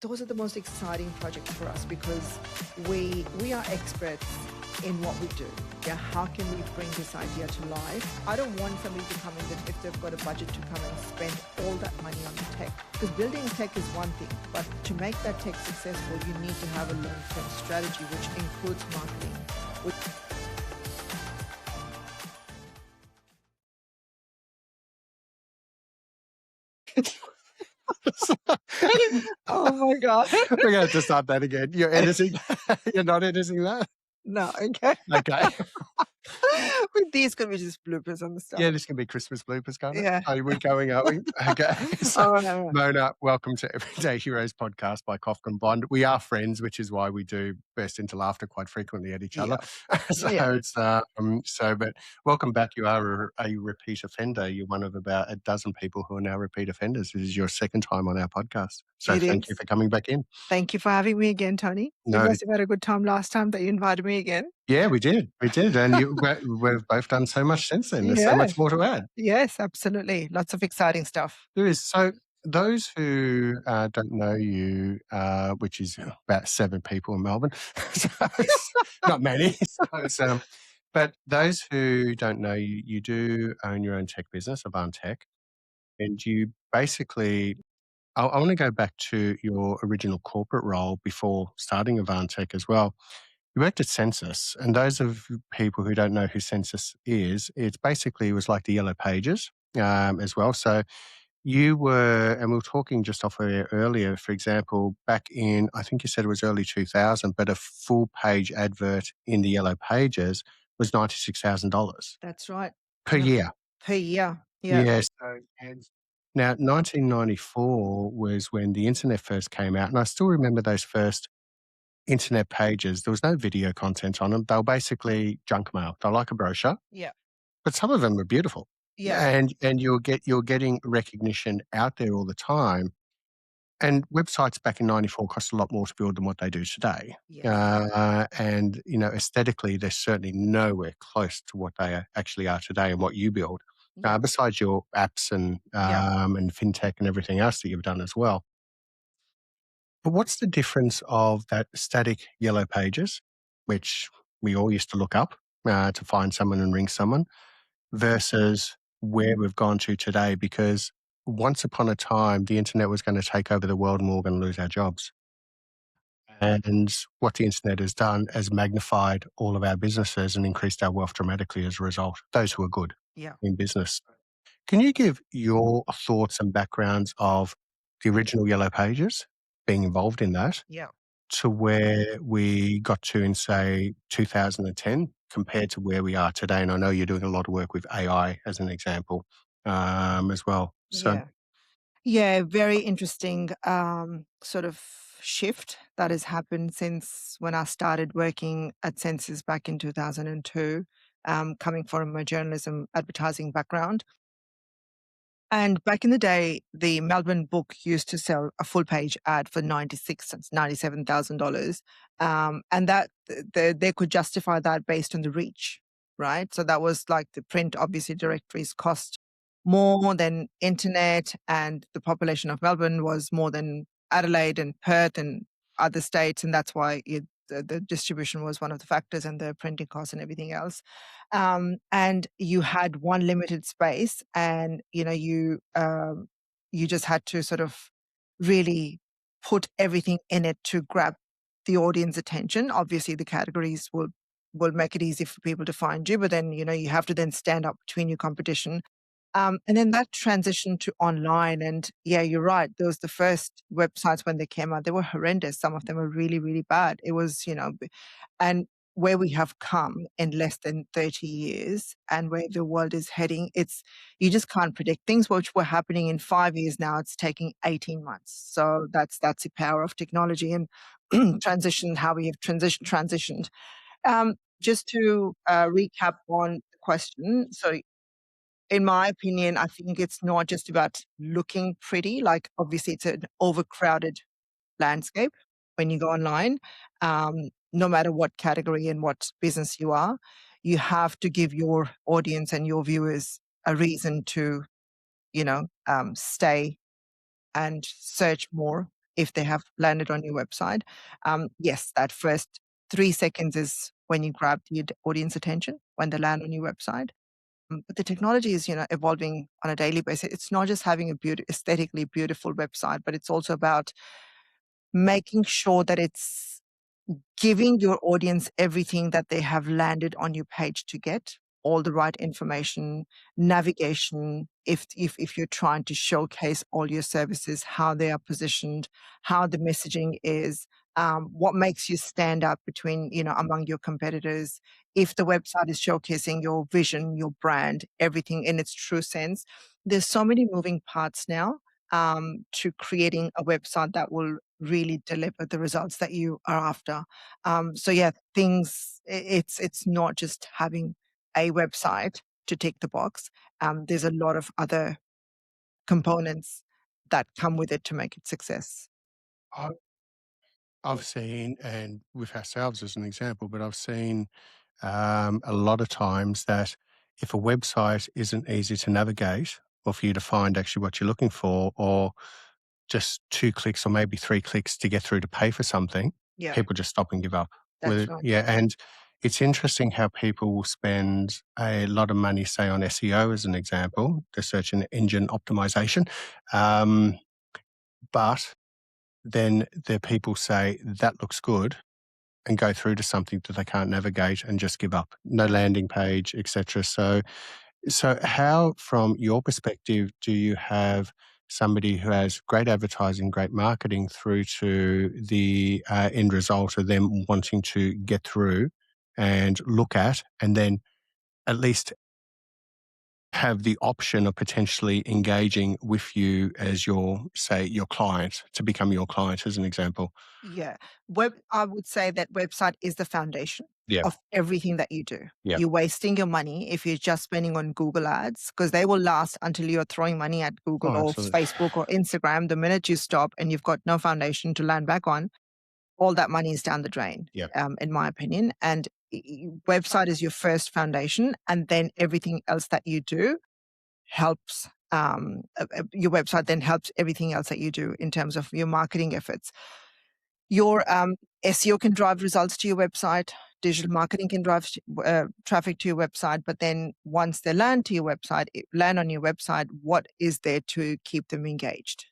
those are the most exciting projects for us because we are experts in what we do. Yeah, how can we bring this idea to life? I don't want somebody to come in that if they've got a budget to come and spend all that money on the tech. Because building tech is one thing, but to make that tech successful, you need to have a long-term strategy, which includes marketing. Oh my God. We're going to have to start that again. You're editing. You're not editing that? No, okay. Okay. With these could be just bloopers on the stuff. Yeah, this can be Christmas bloopers, can't it? Yeah. Are we going? Okay. So, Oh, no. Mona, welcome to Everyday Heroes podcast by Kofkin Bond. We are friends, which is why we do burst into laughter quite frequently at each other. But welcome back. You are a repeat offender. You're one of about a dozen people who are now repeat offenders. This is your second time on our podcast. So thank you for coming back in. Thank you for having me again, Tony. No. You must have had a good time last time that you invited me again. Yeah, we did. And we've both done so much since then. There's so much more to add. Yes, absolutely. Lots of exciting stuff. There is. So those who don't know you, which is about 7 people in Melbourne, so not many. But those who don't know you, you do own your own tech business, Avant Tech, and you basically, I want to go back to your original corporate role before starting Avant Tech as well. You worked at Census, and those of people who don't know who Census is, it was like the Yellow Pages as well. So you were, and we were talking just off air earlier, for example, back in, I think you said it was early 2000, but a full page advert in the Yellow Pages was $96,000. That's right. Per year. Per year. Yeah. Yes. Now, 1994 was when the internet first came out, and I still remember those first internet pages. There was no video content on them. They were basically junk mail. They're like a brochure. Yeah. But some of them were beautiful. Yeah. And you're getting recognition out there all the time. And websites back in 94 cost a lot more to build than what they do today. Yes. And, aesthetically, they're certainly nowhere close to what they actually are today and what you build, besides your apps and fintech and everything else that you've done as well. But what's the difference of that static Yellow Pages, which we all used to look up to find someone and ring someone, versus where we've gone to today? Because once upon a time, the internet was going to take over the world and we were going to lose our jobs. And what the internet has done has magnified all of our businesses and increased our wealth dramatically as a result, those who are good in business. Can you give your thoughts and backgrounds of the original Yellow Pages, being involved in that, to where we got to in, say, 2010 compared to where we are today? And I know you're doing a lot of work with AI as an example as well. So, very interesting sort of shift that has happened since when I started working at Census back in 2002, coming from a journalism advertising background. And back in the day, the Melbourne Book used to sell a full page ad for $97,000. And that they could justify that based on the reach, right? So that was like the print, obviously, directories cost more than internet, and the population of Melbourne was more than Adelaide and Perth and other states. And that's why the distribution was one of the factors, and the printing costs and everything else. And you had one limited space, and you just had to sort of really put everything in it to grab the audience attention. Obviously, the categories will make it easy for people to find you, but then you have to then stand up between your competition. And then that transitioned to online. And you're right. Those the first websites when they came out, they were horrendous. Some of them were really, really bad. It was, and where we have come in less than 30 years and where the world is heading, you just can't predict things which were happening in 5 years. Now it's taking 18 months. So that's the power of technology and transition, how we have transitioned. Just to recap on the question. So, in my opinion, I think it's not just about looking pretty. Like, obviously, it's an overcrowded landscape when you go online. No matter what category and what business you are, you have to give your audience and your viewers a reason to, stay and search more if they have landed on your website. Yes, that first 3 seconds is when you grab the audience attention when they land on your website. But the technology is, evolving on a daily basis. It's not just having a aesthetically beautiful website, but it's also about making sure that it's giving your audience everything that they have landed on your page to get, all the right information, navigation, if you're trying to showcase all your services, how they are positioned, how the messaging is, what makes you stand out between, among your competitors, if the website is showcasing your vision, your brand, everything in its true sense. There's so many moving parts now, to creating a website that will really deliver the results that you are after. So yeah, it's not just having a website to tick the box. There's a lot of other components that come with it to make it success. I I've seen, and with ourselves as an example, but I've seen a lot of times that if a website isn't easy to navigate or for you to find actually what you're looking for, or just 2 clicks or maybe 3 clicks to get through to pay for something, Yeah, people just stop and give up with that's it. right. Yeah. And it's interesting how people will spend a lot of money, say, on SEO as an example, the search engine optimization. Um, but then the people say that looks good and go through to something that they can't navigate and just give up. No landing page, etc. So how, from your perspective, do you have somebody who has great advertising, great marketing through to the end result of them wanting to get through and look at, and then at least have the option of potentially engaging with you as your, say, your client, to become your client as an example? Yeah. I would say that website is the foundation Yeah. of everything that you do. Yeah. You're wasting your money if you're just spending on Google ads, because they will last until you're throwing money at Google Oh, or absolutely. Facebook or Instagram. The minute you stop and you've got no foundation to land back on, all that money is down the drain, Yeah. in my opinion. And website is your first foundation, and then everything else that you do helps. Your website then helps everything else that you do in terms of your marketing efforts. Your SEO can drive results to your website. Digital marketing can drive traffic to your website. But then once they land to your website, land on your website, what is there to keep them engaged?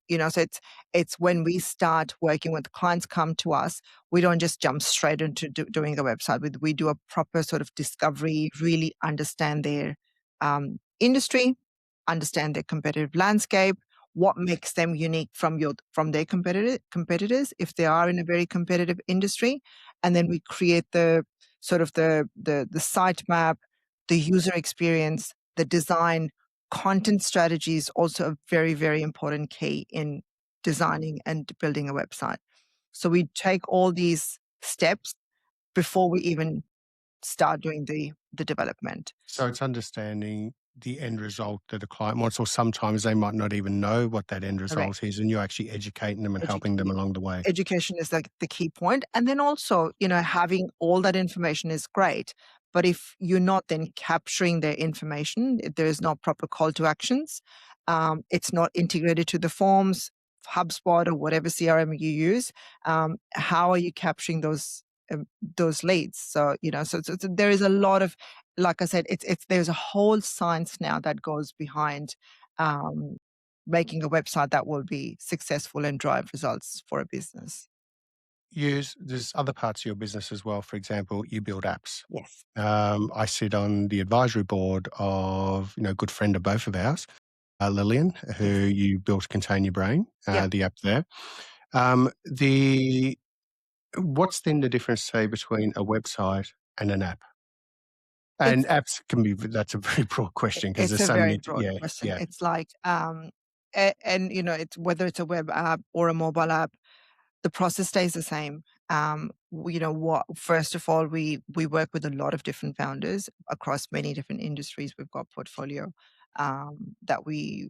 So it's when we start working with clients come to us, we don't just jump straight into doing a website. We do a proper sort of discovery, really understand their industry, understand their competitive landscape, what makes them unique from their competitors if they are in a very competitive industry, and then we create the sort of the site map, the user experience, the design. Content strategy is also a very, very important key in designing and building a website. So we take all these steps before we even start doing the development. So it's understanding the end result that a client wants, or sometimes they might not even know what that end Correct. result is, and you're actually educating them and helping them along the way. Education is like the key point. And then also, having all that information is great. But if you're not then capturing their information, if there is no proper call to actions, it's not integrated to the forms, HubSpot or whatever CRM you use. How are you capturing those leads? So, so there is a lot of, like I said, there's a whole science now that goes behind um, making a website that will be successful and drive results for a business. There's other parts of your business as well. For example, you build apps. Yes. I sit on the advisory board of, a good friend of both of ours, Lillian, who Yes. you built Contain Your Brain, Yep. the app there. The What's then the difference, say, between a website and an app? And It's apps can be, that's a very broad question because it's there's a so very many, broad yeah, question. yeah. It's like and it's whether it's a web app or a mobile app, the process stays the same. What first of all, we work with a lot of different founders across many different industries. We've got portfolio that we're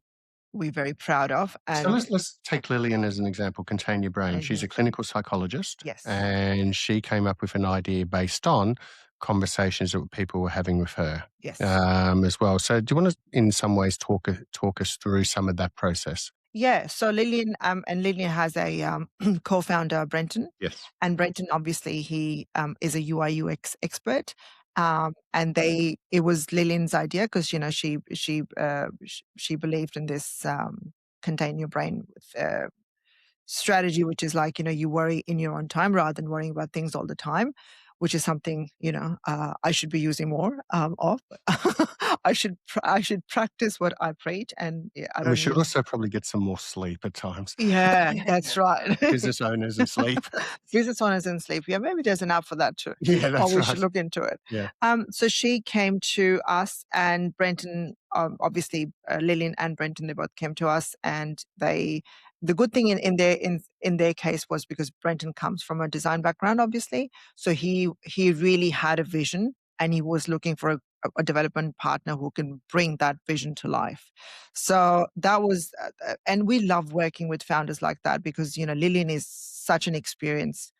very proud of. So And let's take Lillian as an example, Contain Your Brain. She's mhm, a clinical psychologist, yes, and she came up with an idea based on conversations that people were having with her, yes. as well. So do you want to, in some ways, talk us through some of that process? Yeah, so Lillian has a co-founder, Brenton, Yes. and Brenton obviously he is a UI UX expert, and it was Lillian's idea because she believed in this contain your brain with strategy, which is like, you worry in your own time rather than worrying about things all the time, which is something, I should be using more of. I should practice what I preach, and yeah, I And we don't should use. also probably get some more sleep at times. Yeah, that's right. Business owners and sleep. Business owners in sleep. Yeah, maybe there's an app for that too. Yeah, Or that's we should right. look into it. Yeah. So she came to us, and Brenton, obviously, Lillian and Brenton, they both came to us, and the good thing in their case was because Brenton comes from a design background, obviously, so he really had a vision, and he was looking for a development partner who can bring that vision to life. So that was, and we love working with founders like that because, Lillian is such an experienced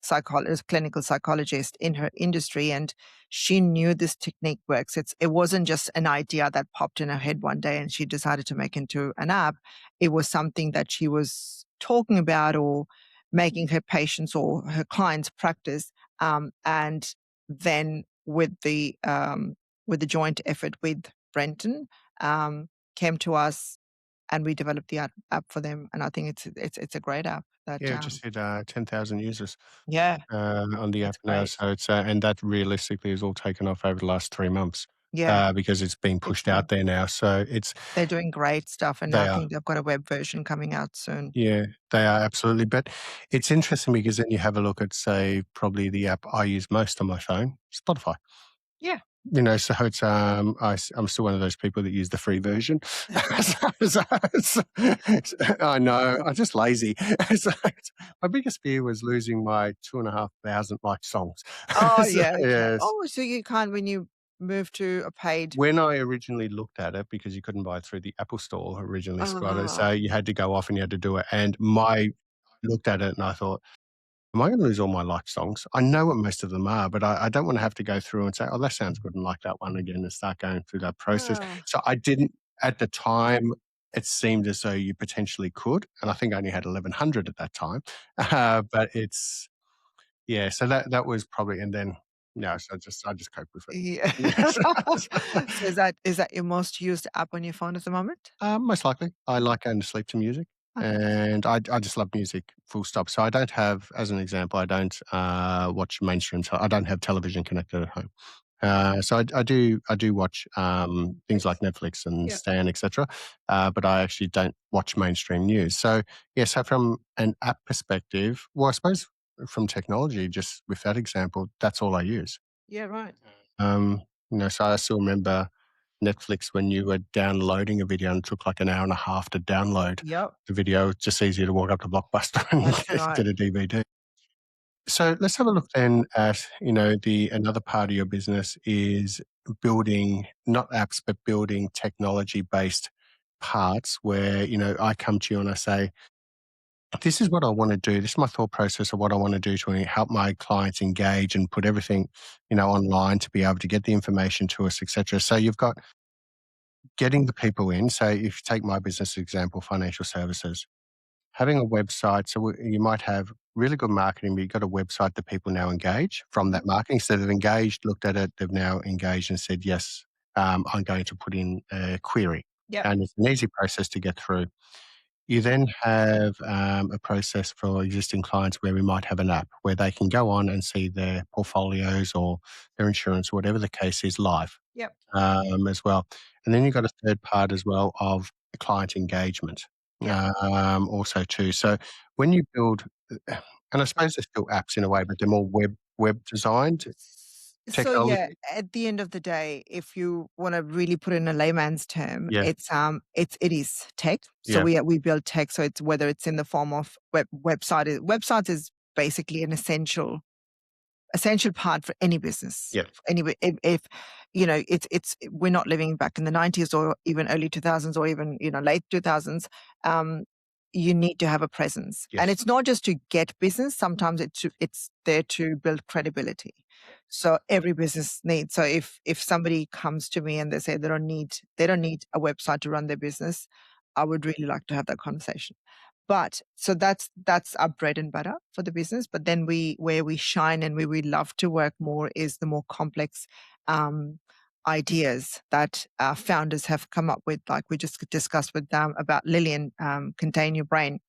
psychologist, clinical psychologist in her industry, and she knew this technique works. It wasn't just an idea that popped in her head one day and she decided to make into an app. It was something that she was talking about or making her patients or her clients practice. And then with the joint effort with Brenton, came to us and we developed the app for them. And I think it's a great app that Yeah, we just hit 10,000 users yeah, on the app it's now. great. So and that realistically is all taken off over the last 3 months Yeah, because it's been it's pushed good. out there now. So They're doing great stuff, and I they are. think they've got a web version coming out soon. Yeah, they are absolutely. But it's interesting because then you have a look at, say, probably the app I use most on my phone, Spotify. Yeah. So it's I'm still one of those people that use the free version. I know I'm just lazy. My biggest fear was losing my 2,500 liked songs. Oh, So, yeah, okay. yes. Oh, so you can't when you move to a paid. When I originally looked at it, because you couldn't buy it through the Apple Store originally, Scott, Oh, so you had to go off and you had to do it. And I looked at it and I thought, am I going to lose all my liked songs? I know what most of them are, but I don't want to have to go through and say, oh, that sounds good and like that one again and start going through that process. oh, So I didn't, at the time, it seemed as though you potentially could. And I think I only had 1,100 at that time. But it's, yeah, so that was probably, and then, no, so I just cope with it. yeah. Yes. So is that your most used app on your phone at the moment? Most likely. I like going to sleep to music, Okay. and I just love music, full stop. So I don't have, as an example, I don't watch mainstream. So I don't have television connected at home. So I do watch things like Netflix and Yeah. Stan, etc. But I actually don't watch mainstream news. So yeah. So from an app perspective, well, I suppose from technology, just with that example, that's all I use. Yeah, right. Um, so I still remember Netflix when you were downloading a video and it took like an hour and a half to download Yep, the video. It's just easier to walk up to Blockbuster and that's right. get a DVD. So let's have a look then at, the another part of your business is building not apps, but building technology based parts where, I come to you and I say, this is what I want to do. This is my thought process of what I want to do to help my clients engage and put everything, online to be able to get the information to us, etc. So you've got getting the people in. So if you take my business example, financial services, having a website. So you might have really good marketing, but you've got a website that people now engage from Mhm. that marketing. So they've engaged, looked at it, they've now engaged and said, yes, I'm going to put in a query. Yep, And it's an easy process to get through. You then have a process for existing clients where we might have an app where they can go on and see their portfolios or their insurance, whatever the case is, live yep, as well. And then you've got a third part as well of client engagement yep. also too. So when you build, and I suppose they're still apps in a way, but they're more web designed So yeah, technology. at the end of the day, if you want to really put it in a layman's term, Yeah, it is tech. So yeah, we build tech. So it's whether it's in the form of website. Websites is basically an essential part for any business. yeah. Anyway, if it's we're not living back in the 90s or even early 2000s or even late 2000s. You need to have a presence, and Yes, it's not just to get business. Sometimes it's there to build credibility. So every business needs. So if somebody comes to me and they say they don't need a website to run their business, I would really like to have that conversation. But so that's our bread and butter for the business. But then where we shine and where we love to work more is the more complex um, ideas that our founders have come up with, like we just discussed with them about Lillian, contain your brain.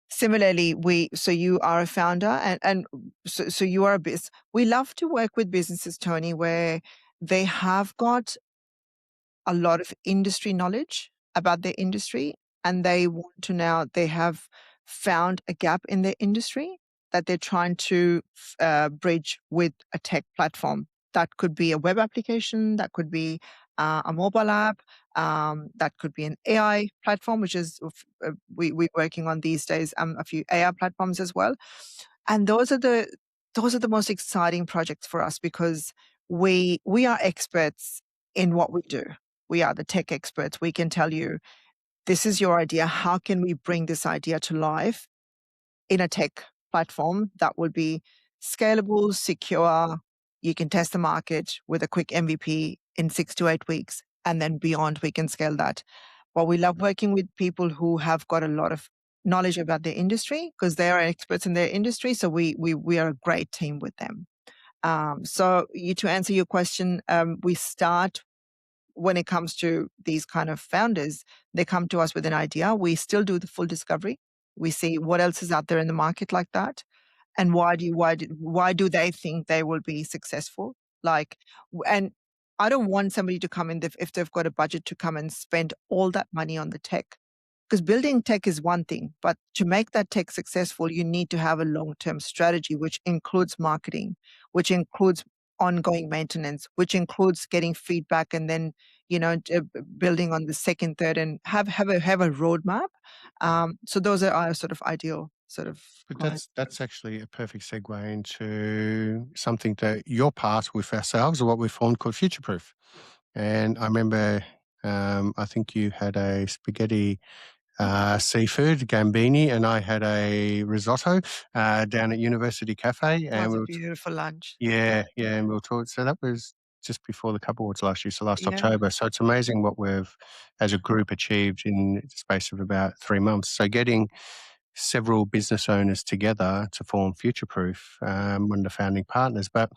Similarly, so you are a founder, and so you are a biz. We love to work with businesses, Tony, where they have got a lot of industry knowledge about their industry, and they have found a gap in their industry that they're trying to bridge with a tech platform. That could be a web application, that could be a mobile app, that could be an AI platform, which is we're working on these days, a few AI platforms as well. And those are the most exciting projects for us because we are experts in what we do. We are the tech experts. We can tell you, this is your idea. How can we bring this idea to life in a tech platform that would be scalable, secure? You can test the market with a quick MVP in 6 to 8 weeks, and then beyond, we can scale that. But we love working with people who have got a lot of knowledge about their industry because they are experts in their industry. So we are a great team with them. To answer your question, we start when it comes to these kind of founders, they come to us with an idea. We still do the full discovery. We see what else is out there in the market like that, and why do they think they will be successful? Like, and I don't want somebody to come in if they've got a budget to come and spend all that money on the tech. Because building tech is one thing, but to make that tech successful, you need to have a long-term strategy, which includes marketing, which includes ongoing maintenance, which includes getting feedback and then, building on the second, third, and have a roadmap. So those are our sort of ideal sort of But clients. that's actually a perfect segue into something that you're part with ourselves, or what we formed called Future Proof. And I remember, I think you had a spaghetti seafood gambini, and I had a risotto down at University Cafe, It and was a beautiful lunch. yeah, and we were talking. So that was just before the Cup Awards last year, so last Yeah. October. So it's amazing what we've, as a group, achieved in the space of about 3 months. So getting several business owners together to form Future Proof, one of the founding partners. But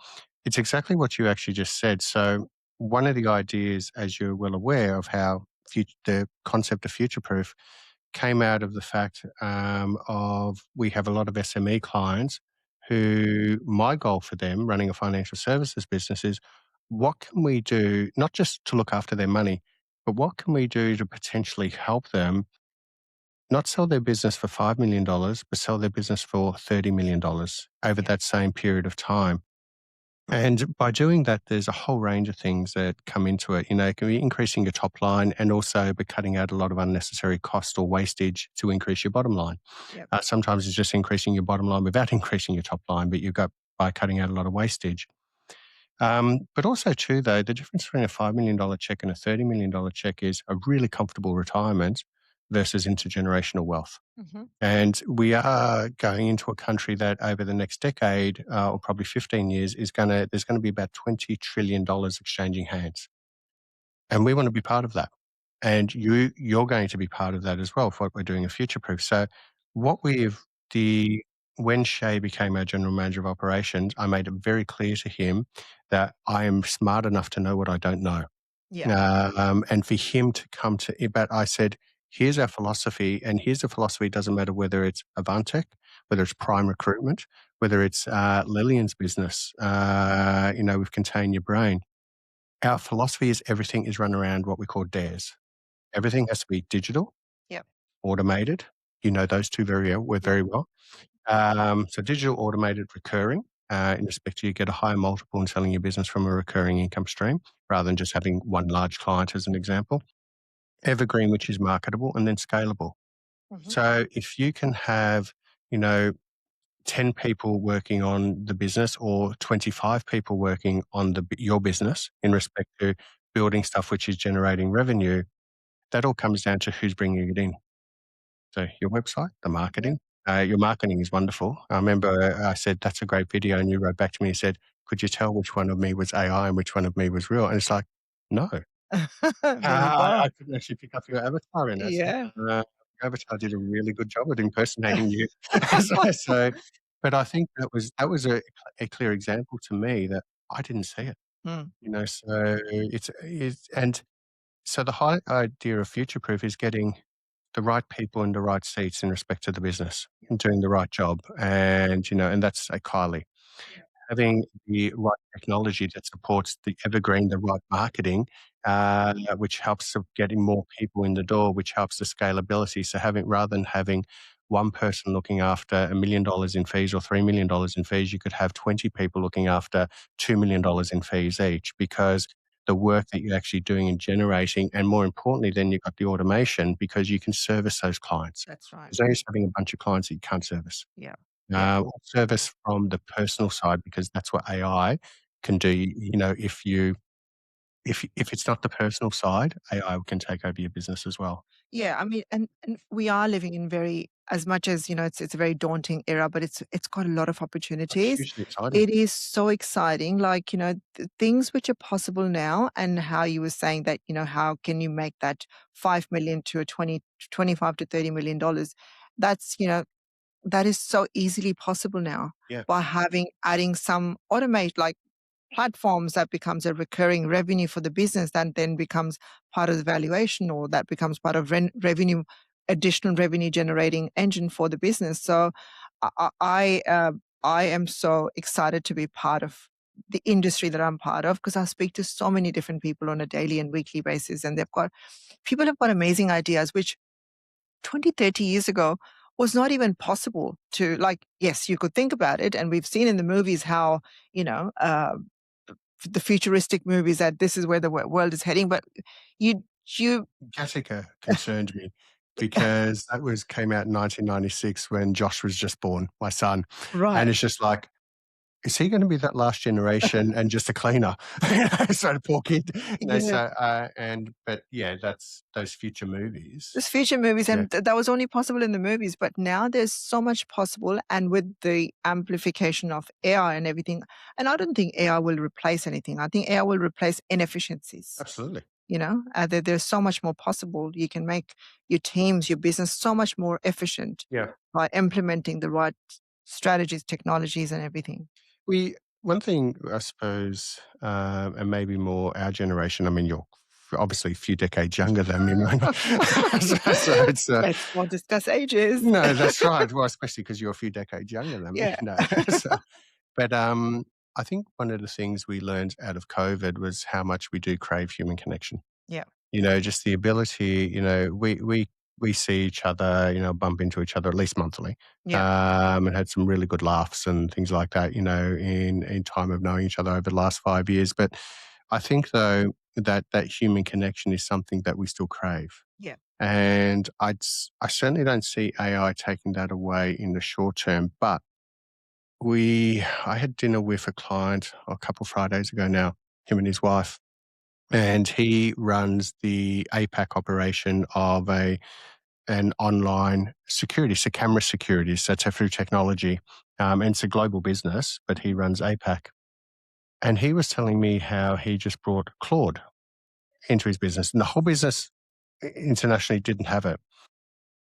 it's exactly what you actually just said. So one of the ideas, as you're well aware of how the concept of Future Proof came out of the fact of we have a lot of SME clients who my goal for them running a financial services business is what can we do, not just to look after their money, but what can we do to potentially help them not sell their business for $5 million, but sell their business for $30 million over Yeah. that same period of time. And by doing that, there's a whole range of things that come into it. It can be increasing your top line and also by cutting out a lot of unnecessary cost or wastage to increase your bottom line. Yep. Sometimes it's just increasing your bottom line without increasing your top line, but you've got by cutting out a lot of wastage. But also too, though, the difference between a $5 million check and a $30 million check is a really comfortable retirement versus intergenerational wealth. Hmm. And we are going into a country that over the next decade, or probably 15 years, there's going to be about $20 trillion exchanging hands. And we want to be part of that. And you're going to be part of that as well for what we're doing in Future Proof. So what when Shay became our general manager of operations, I made it very clear to him that I am smart enough to know what I don't know. Yeah. And for him to come to it, but I said, here's our philosophy, and here's the philosophy. It doesn't matter whether it's Avant Tech, whether it's Prime Recruitment, whether it's Lillian's business, with Contain Your Brain. Our philosophy is everything is run around what we call DARES. Everything has to be digital, Yep. automated. You know those two very well. So digital, automated, recurring. In respect to you get a higher multiple in selling your business from a recurring income stream rather than just having one large client as an example. Evergreen, which is marketable, and then scalable. Hmm. So if you can have, 10 people working on the business or 25 people working on your business in respect to building stuff which is generating revenue, that all comes down to who's bringing it in. So your website, the Yep. marketing, your marketing is wonderful. I remember I said, that's a great video. And you wrote back to me and said, could you tell which one of me was AI and which one of me was real? And it's like, no, There you go. I couldn't actually pick up your avatar in it. Yeah. Uh, your avatar did a really good job at impersonating you. So, but I think that was a clear example to me that I didn't see it, Mm, so it's and so the whole idea of future proof is getting the right people in the right seats in respect to the business and doing the right job, and that's a Kylie. Having the right technology that supports the evergreen, the right marketing, which helps of getting more people in the door, which helps the scalability. So rather than having one person looking after $1 million in fees or $3 million in fees, you could have 20 people looking after $2 million in fees each, because the work that you're actually doing and generating, and more importantly, then you've got the automation because you can service those clients. that's right. There's no use having a bunch of clients that you can't service. Yeah. Yeah. Service from the personal side, because that's what AI can do. If it's not the personal side, AI can take over your business as well. Yeah, I mean, and we are living in very, as much as, it's a very daunting era, but it's got a lot of It's opportunities. hugely exciting. It is so exciting, like, things which are possible now, and how you were saying that, how can you make that 5 million to a 25 to $30 million? That's, that is so easily possible now Yeah, by adding some automate, like platforms, that becomes a recurring revenue for the business, that then becomes part of the valuation, or that becomes part of revenue, additional revenue generating engine for the business. So I I, uh, I am so excited to be part of the industry that I'm part of, because I speak to so many different people on a daily and weekly basis, and people have got amazing ideas which 20, 30 years ago was not even possible to, like, yes, you could think about it. And we've seen in the movies how, you know, uh, the futuristic movies, that this is where the world is heading. But you, Gattaca concerned me because that was came out in 1996 when Josh was just born, my son, and right. it's just like, is he going to be that last generation and just a cleaner? So the poor kid. Yeah. But yeah, that's those future movies. There's future movies, Yeah, and that was only possible in the movies. But now there's so much possible, and with the amplification of AI and everything, and I don't think AI will replace anything. I think AI will replace inefficiencies. absolutely. There's so much more possible. You can make your teams, your business, so much more efficient Yeah. by implementing the right strategies, technologies, and everything. We One thing I suppose, and maybe more our generation. I mean, you're obviously a few decades younger than me, Mona. So it's Let's not discuss ages. no, that's right. Well, especially because you're a few decades younger than me. Yeah. No, so, but I think one of the things we learned out of COVID was how much we do crave human connection. Yeah. Just the ability. We see each other, bump into each other at least monthly, Yeah. and had some really good laughs and things like that, in time of knowing each other over the last 5 years. But I think though that human connection is something that we still crave. Yeah. And I certainly don't see AI taking that away in the short term. But I had dinner with a client a couple Fridays ago now, him and his wife, and he runs the APAC operation of an online security, so camera security, so it's through technology, and it's a global business, but he runs APAC. And he was telling me how he just brought Claude into his business, and the whole business internationally didn't have it.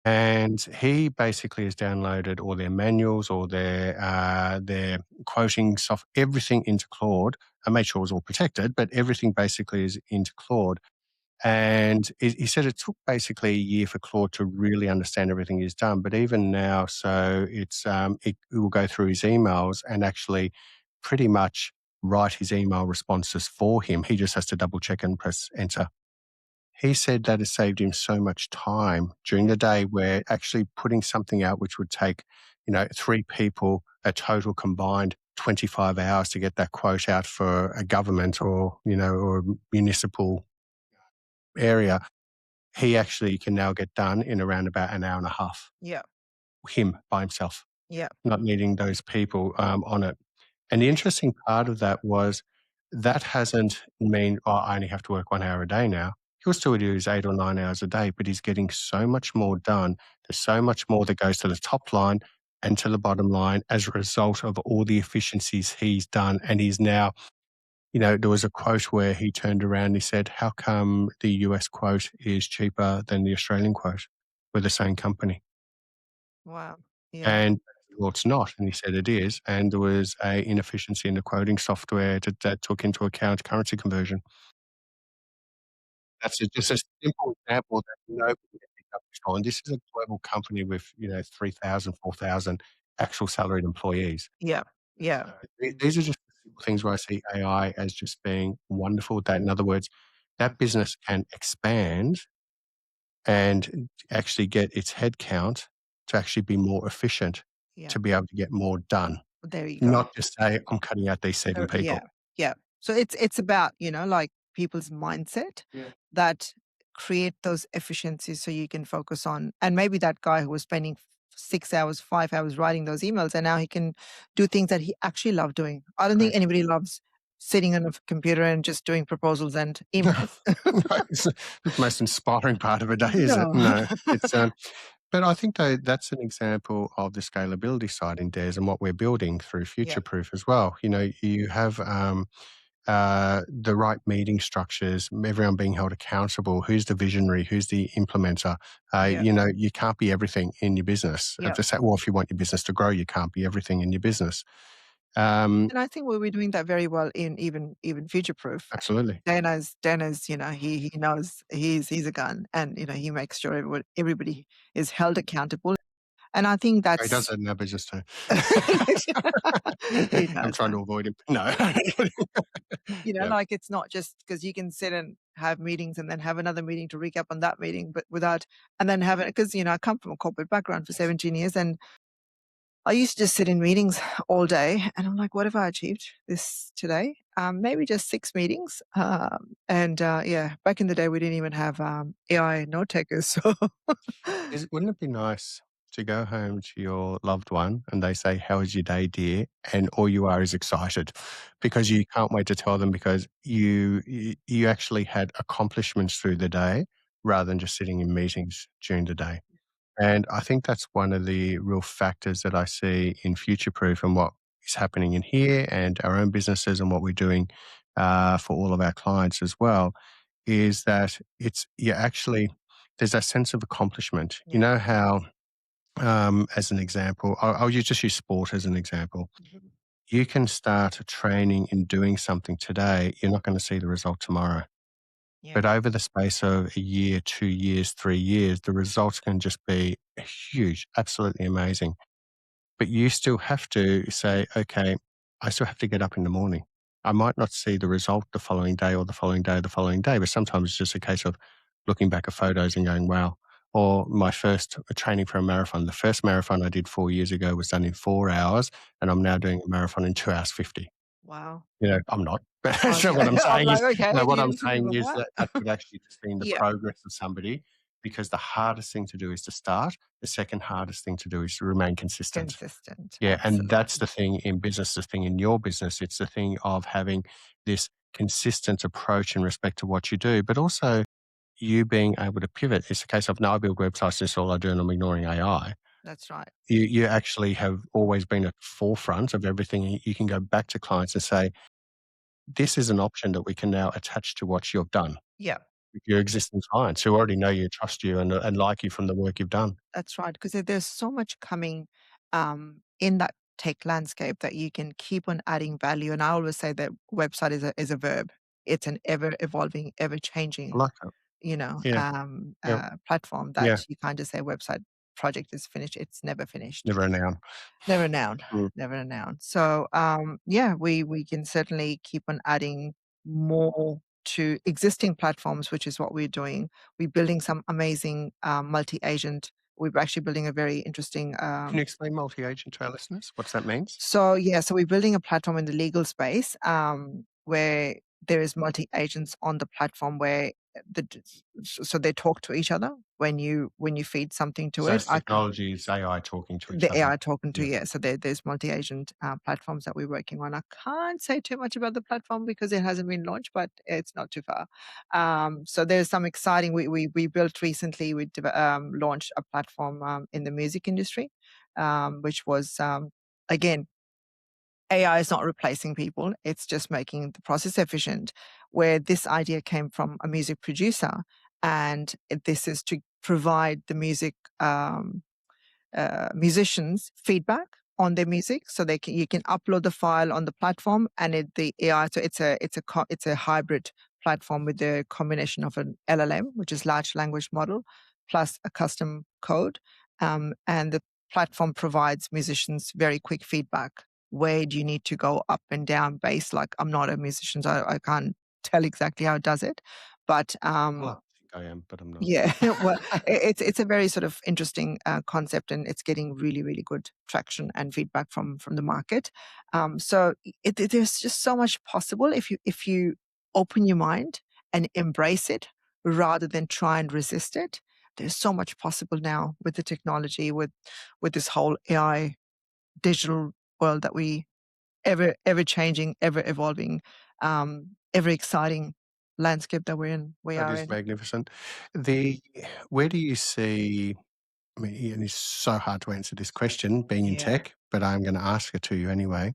And he basically has downloaded all their manuals, all their quoting software, everything into Claude. I made sure it was all protected, but everything basically is into Claude. And he said it took basically a year for Claude to really understand everything he's done. But even now, so it will go through his emails and actually pretty much write his email responses for him. He just has to double check and press enter. He said that has saved him so much time during the day, where actually putting something out which would take, three people a total combined 25 hours to get that quote out for a government or municipal area, he actually can now get done in around about an hour and a half, Yeah. him by himself, Yeah. not needing those people on it. And the interesting part of that was that hasn't mean, oh, I only have to work 1 hour a day now. He'll still do his 8 or 9 hours a day, but he's getting so much more done. There's so much more that goes to the top line and to the bottom line as a result of all the efficiencies he's done. And he's now, there was a quote where he turned around and he said, "How come the US quote is cheaper than the Australian quote? We're the same company." Wow. Yeah. And well, it's not. And he said it is. And there was a inefficiency in the quoting software that took into account currency conversion. That's just a simple example that nobody can pick up on. This is a global company with, 3,000, 4,000 actual salaried employees. Yeah. Yeah. So these are just the simple things where I see AI as just being wonderful. That, in other words, that business can expand and actually get its headcount to actually be more efficient, Yeah. to be able to get more done. There you go. Not just say, "I'm cutting out these 7 Yeah. people." Yeah. So it's about, like people's mindset Yeah. that create those efficiencies so you can focus on, and maybe that guy who was spending 6 hours, 5 hours writing those emails, and now he can do things that he actually loved doing. I don't think Correct. anybody loves sitting on a computer and just doing proposals and No, emails. no, it's not the most inspiring part of a day, is it? No. No. But I think, though, that's an example of the scalability side in Dares and what we're building through Yeah. Future Proof as well. You have, the right meeting structures, everyone being held accountable. Who's the visionary? Who's the implementer? Yeah. You can't be everything in your business. Yeah. Well, if you want your business to grow, you can't be everything in your business. Um, And I think we'll be doing that very well in even future proof. Absolutely. Dana's, he knows he's a gun, and he makes sure everybody is held accountable. And I think He does that's that in our business too. he I'm does. trying to avoid him. No. Yeah. Like it's not just because you can sit and have meetings and then have another meeting to recap on that meeting, but without and then have it because I come from a corporate background for Yes. 17 years, and I used to just sit in meetings all day, and I'm like, what have I achieved this today? Maybe just 6 meetings. And yeah, back in the day, we didn't even have AI note takers. So Wouldn't it be nice to go home to your loved one and they say, "How was your day, dear?" And all you are is excited because you can't wait to tell them because you actually had accomplishments through the day rather than just sitting in meetings during the day. And I think that's one of the real factors that I see in Future Proof and what is happening in here and our own businesses and what we're doing for all of our clients as well, is that you actually, there's that sense of accomplishment. You yeah. know how, as an example, just use sport as an example. Mhm. You can start training and doing something today, you're not going to see the result tomorrow. Yeah. But over the space of a year, 2 years, 3 years, the results can just be huge, absolutely amazing. But you still have to say, "Okay, I still have to get up in the morning." I might not see the result the following day or the following day or the following day, but sometimes it's just a case of looking back at photos and going, "Wow." Or my first training for a marathon, the first marathon I did 4 years ago was done in 4 hours, and I'm now doing a marathon in 2 hours 50. Wow. I'm not, but so Okay. what I'm I'm saying like, is, okay, what I'm you saying is what? that that could actually just mean the Yeah. progress of somebody, because the hardest thing to do is to start. The second hardest thing to do is to remain consistent. Consistent. Yeah, and that's Absolutely. the thing in business, the thing in your business. It's the thing of having this consistent approach in respect to what you do, but also you being able to pivot. It's a case of, no, I build websites, this is all I do, and I'm ignoring AI. That's right. You actually have always been at the forefront of everything. You can go back to clients and say, this is an option that we can now attach to what you've done Yeah. with your existing clients who already know you, trust you, and like you from the work you've done. That's right, because there's so much coming in that tech landscape that you can keep on adding value. And I always say that website is a verb. It's an ever evolving, ever I changing, like that. Yeah, yeah, platform that yeah. you can't just say website project is finished. It's never finished. Never a noun. Never a noun. Mm. Never a noun. So yeah, we can certainly keep on adding more to existing platforms, which is what we're doing. We're building some amazing multi-agent. We're actually building a very interesting Can you explain multi-agent to our listeners? What that means? so we're building a platform in the legal space where there is multi-agents on the platform where so they talk to each other when you feed something to So it. it's technology, it's AI talking to each The other. AI talking to, Yeah. yeah. So there's multi-agent platforms that we're working on. I can't say too much about the platform because it hasn't been launched, but it's not too far. So there's some exciting. We built recently. Launched a platform in the music industry, which was again AI is not replacing people, it's just making the process efficient. Where this idea came from a music producer, and this is to provide the musicians feedback on their music, so you can upload the file on the platform, and the AI. So it's a hybrid platform with a combination of an LLM, which is large language model, plus a custom code, and the platform provides musicians very quick feedback. Where do you need to go up and down bass? Like, I'm not a musician, so I can't tell exactly how it does it, but Well, I think I am, but I'm not. yeah, well, it's a very sort of interesting concept, and it's getting really, really good traction and feedback from the market. So there's just so much possible if you open your mind and embrace it rather than try and resist it. There's so much possible now with the technology, with this whole AI digital world that we ever changing, ever evolving, ever exciting landscape that we That are is in. magnificent. The Where do you see, I mean, and it's so hard to answer this question being in Yeah. tech, but I'm gonna ask it to you anyway.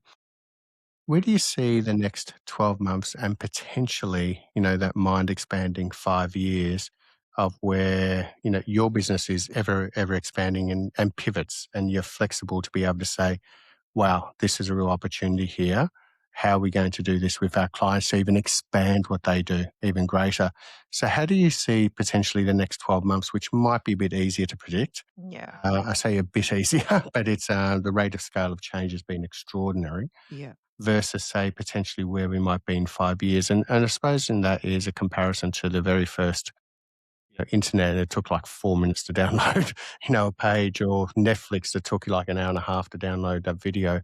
Where do you see the next 12 months and potentially, that mind expanding 5 years of where, your business is ever expanding and pivots, and you're flexible to be able to say, wow, this is a real opportunity here. How are we going to do this with our clients to even expand what they do even greater? So, how do you see potentially the next 12 months, which might be a bit easier to predict? Yeah. I say a bit easier, but it's the rate of scale of change has been extraordinary Yeah. versus, say, potentially where we might be in 5 years. And I suppose in that is a comparison to the very first internet. It took like 4 minutes to download, a page, or Netflix that took you like an hour and a half to download that video,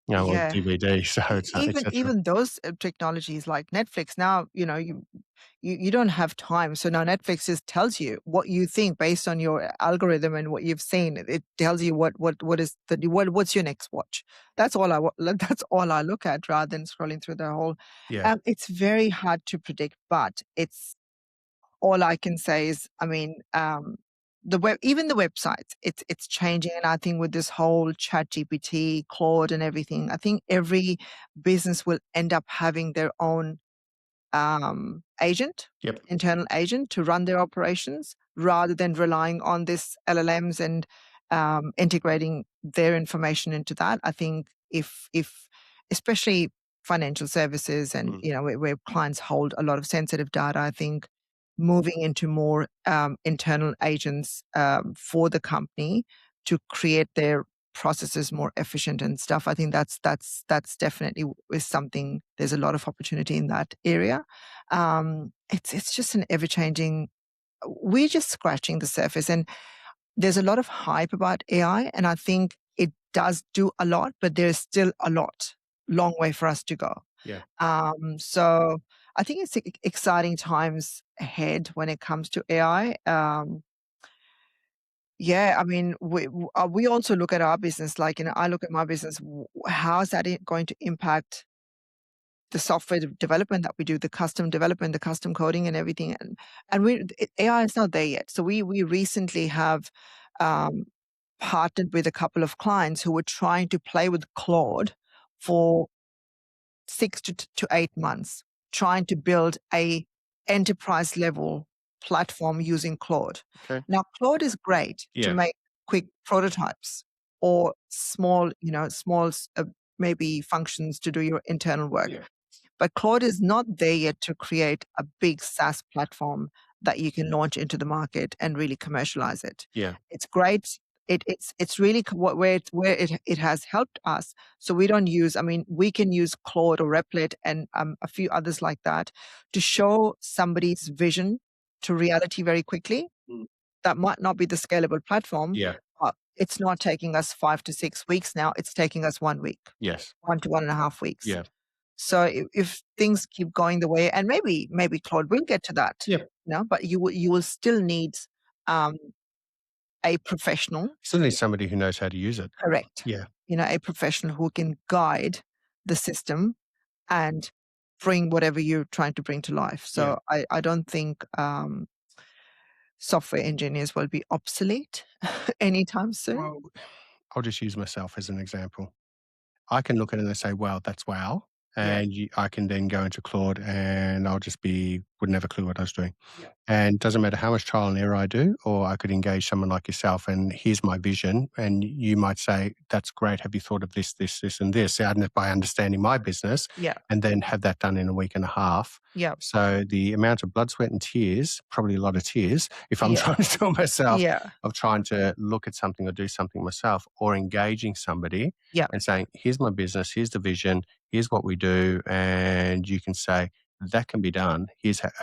or Yeah. DVD. So it's etc. Even those technologies like Netflix now, you don't have time. So now Netflix just tells you what you think based on your algorithm and what you've seen. It tells you what is what's your next watch. That's all that's all I look at rather than scrolling through the whole. Yeah. It's very hard to predict, but it's all I can say is, I mean, even the websites, it's changing, and I think with this whole Chat GPT, Claude, and everything, I think every business will end up having their own agent, Yep. internal agent to run their operations rather than relying on this LLMs and integrating their information into that. I think if especially financial services and Mm. where clients hold a lot of sensitive data, I think moving into more internal agents for the company to create their processes more efficient and stuff. I think that's definitely is something. There's a lot of opportunity in that area. It's just an ever changing. We're just scratching the surface, and there's a lot of hype about AI, and I think it does do a lot, but there's still a long way for us to go. Yeah. So I think it's exciting times ahead when it comes to AI. Yeah, I mean, we also look at our business, like, I look at my business, how is that going to impact the software development that we do, the custom development, the custom coding and everything. And AI is not there yet. So we recently have um, partnered with a couple of clients who were trying to play with Claude for 6 to 8 months, trying to build a enterprise level platform using Claude. Okay. Now, Claude is great to Yeah. make quick prototypes or small maybe functions to do your internal work. Yeah. But Claude is not there yet to create a big SaaS platform that you can launch into the market and really commercialize it. Yeah. It's great. It's really where it has helped us. So we don't use. I mean, we can use Claude or Replit and a few others like that to show somebody's vision to reality very quickly. Mm. That might not be the scalable platform. Yeah. But it's not taking us 5 to 6 weeks now. It's taking us 1 week, Yes. 1 to 1.5 weeks. Yeah. So if things keep going the way, and maybe Claude will get to that, Yeah. but you will still need um, a professional, Still need somebody who knows how to use it. correct? Yeah. A professional who can guide the system and bring whatever you're trying to bring to life. Yeah. So I don't think software engineers will be obsolete anytime soon. Well, I'll just use myself as an example. I can look at it and say, "Wow, that's wow." Yeah. And I can then go into Claude and I'll just would never clue what I was doing. Yeah. And doesn't matter how much trial and error I do, or I could engage someone like yourself and here's my vision. And you might say, that's great. Have you thought of this, this, this, and this? And by understanding my business Yeah. and then have that done in a week and a half. Yeah. So the amount of blood, sweat, and tears, probably a lot of tears, if I'm Yeah. trying to do it myself, Yeah. of trying to look at something or do something myself, or engaging somebody Yeah. and saying, here's my business, here's the vision, here's what we do. And you can say, that can be done.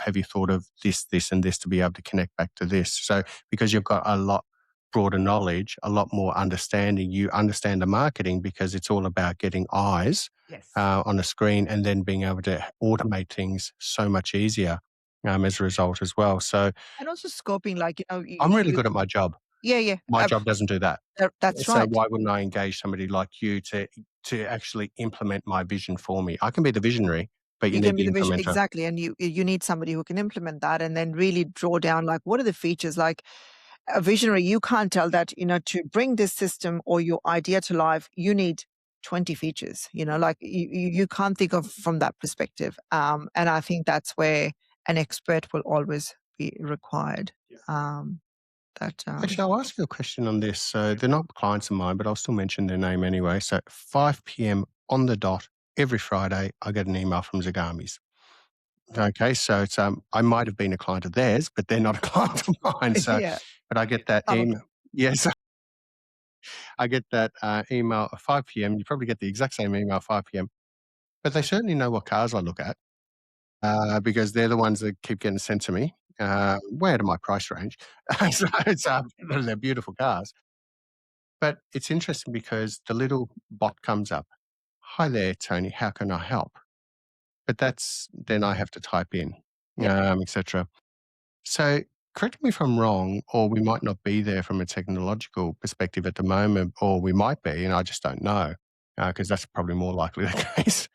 Have you thought of this, this, and this to be able to connect back to this? So because you've got a lot broader knowledge, a lot more understanding, you understand the marketing because it's all about getting eyes Yes. on a screen and then being able to automate things so much easier as a result as well. So And also scoping, like, I'm really good at my job. yeah, yeah. My job doesn't do that. That's So right. why wouldn't I engage somebody like you to actually implement my vision for me? I can be the visionary, but you You need can be the the vision implementer. exactly, and you need somebody who can implement that, and then really draw down like what are the features. Like a visionary, you can't tell that to bring this system or your idea to life, you need 20 features. Like you can't think of from that perspective. And I think that's where an expert will always be required. Um, that Actually, I'll ask you a question on this. So they're not clients of mine, but I'll still mention their name anyway. So 5 p.m. on the dot every Friday, I get an email from Zagami's. Okay, so it's I might have been a client of theirs, but they're not a client of mine. So, yeah, but I get that some of email. them. Yes, I get that email at 5 p.m. You probably get the exact same email at 5 p.m. But they certainly know what cars I look at because they're the ones that keep getting sent to me. Way out of my price range. So it's they're beautiful cars. But it's interesting because the little bot comes up. Hi there, Tony. How can I help? But then I have to type in, Yeah, etc. So correct me if I'm wrong, or we might not be there from a technological perspective at the moment, or we might be, and I just don't know because that's probably more likely the case.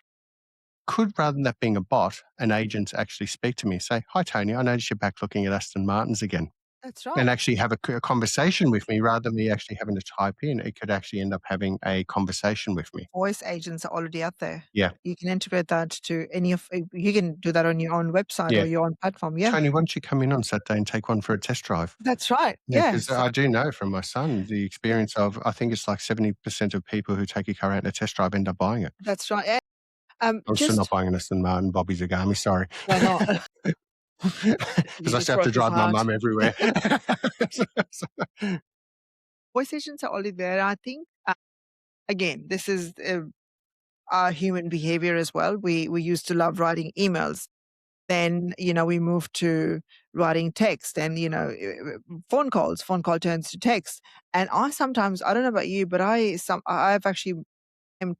Could, rather than that being a bot, an agent actually speak to me and say, "Hi, Tony, I noticed you're back looking at Aston Martins again," that's and right. actually have a conversation with me rather than me actually having to type in. It could actually end up having a conversation with me. Voice agents are already out there. Yeah, You can integrate that to any of. You can do that on your own website yeah. or your own platform. Yeah, Tony, why don't you come in on Saturday and take one for a test drive? that's right. Yeah, because Yes, I do know from my son the experience of, I think it's like 70% of people who take a car out in a test drive end up buying it. that's right. Yeah. I'm still not Just buying an Aston Martin Bobby Zagami, sorry. why not? Because You I just still have to broke his drive my heart. mum everywhere. Voice agents are already there. I think again, this is our human behavior as well. We used to love writing emails. Then we moved to writing text, and phone calls. Phone call turns to text. And I don't know about you, but I've actually am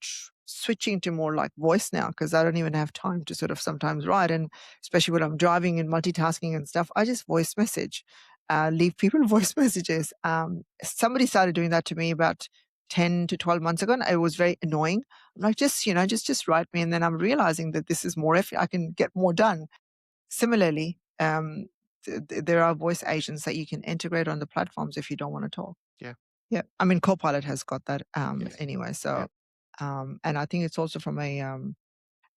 switching to more like voice now because I don't even have time to sort of sometimes write. And especially when I'm driving and multitasking and stuff, I just voice message, leave people voice messages. Somebody started doing that to me about 10 to 12 months ago, and it was very annoying. I'm like, just write me. And then I'm realizing that this is more effort. I can get more done. Similarly, there are voice agents that you can integrate on the platforms if you don't want to talk. Yeah. Yeah, I mean, Copilot has got that Yes. anyway. Yeah. So, and I think it's also from a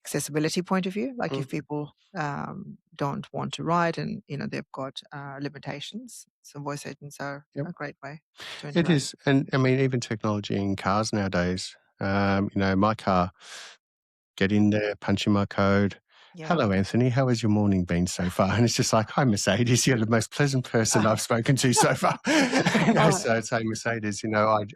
accessibility point of view. Like if Mm. people don't want to write and they've got limitations, so voice agents are Yep. a great way to It interact. is. And I mean, even technology in cars nowadays, my car, get in there, punch in my code. Yeah. Hello, Anthony. How has your morning been so far? And it's just like, hi, Mercedes. You're the most pleasant person I've spoken to so far. Oh, So say Mercedes,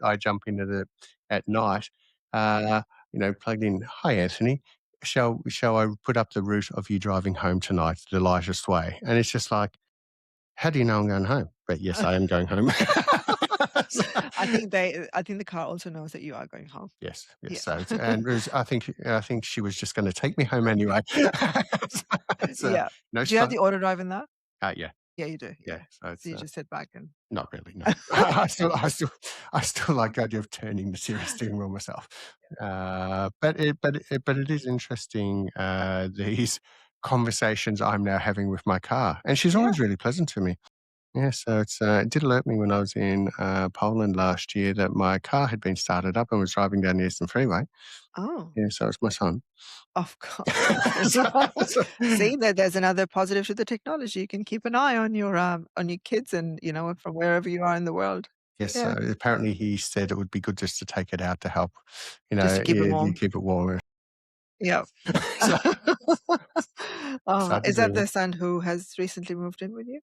I jump into at night, plugged in. Hi, Anthony. Shall I put up the route of you driving home tonight the lightest way? And it's just like, how do you know I'm going home? But yes, I am going home. So, I think the car also knows that you are going home. yes, yes. Yeah. So, I think she was just going to take me home anyway. So, Yeah. no Do you have stress. the auto drive in that? Yeah, Yeah, you do. yeah. Yeah. So So it's you just sit back and. not really. No, I still like the idea of turning the steering wheel myself. But it is interesting these conversations I'm now having with my car, and she's Yeah. always really pleasant to me. Yeah, so it did alert me when I was in Poland last year that my car had been started up and was driving down the Eastern Freeway. Oh, Yeah, so it was my son. of course. So- so- See, that there's another positive to the technology. You can keep an eye on your kids and, from wherever you are in the world. yes, so Yeah, apparently he said it would be good just to take it out to help, just to keep them yeah, warm. keep it warm. Yeah. so, so Oh, I did is that ring him. the son who has recently moved in with you?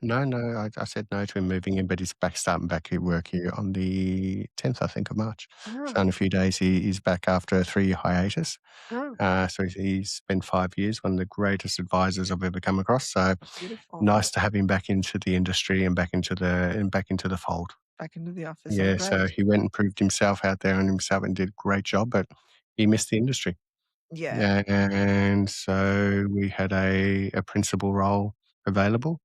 No, I said no to him moving in, but he's starting back at work here on the 10th, I think, of March. So Oh, in a few days, he's back after a 3-year hiatus. oh, So he's spent 5 years, one of the greatest advisors I've ever come across. So beautiful. nice to have him back into the industry and back into the fold. Back into the office. Oh, Yeah, so great. he went and proved himself out there on himself and did a great job, but he missed the industry. Yeah. Yeah, and so we had a principal role available,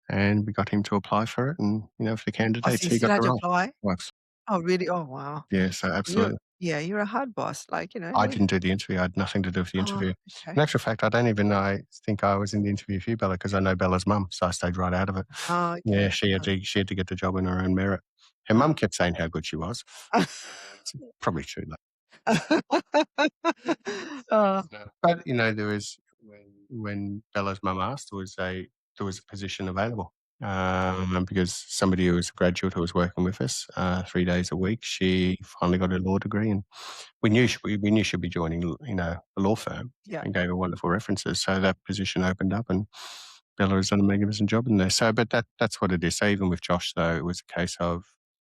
and we got him to apply for it, and for the Oh, so candidates, you he still got had the to role. apply? Works. Oh, really? Oh, wow. Yeah, so You're absolutely. yeah, you're a hard boss. Like, I didn't do the interview. I had nothing to do with the oh, interview. In okay. actual fact, I think I was in the interview for you, Bella, because I know Bella's mum, so I stayed right out of it. Oh, Yeah, okay. she had to get the job on her own merit. Her Oh. mum kept saying how good she was. It's probably true, though. Oh, No. But, there was when Bella's mum asked, there was a position available. Because somebody who was a graduate who was working with us 3 days a week, she finally got her law degree, and we knew she'd be joining, a law firm, yeah, and gave her wonderful references. So that position opened up, and Bella has done a magnificent job in there. So, but that's what it is. So even with Josh, though, it was a case of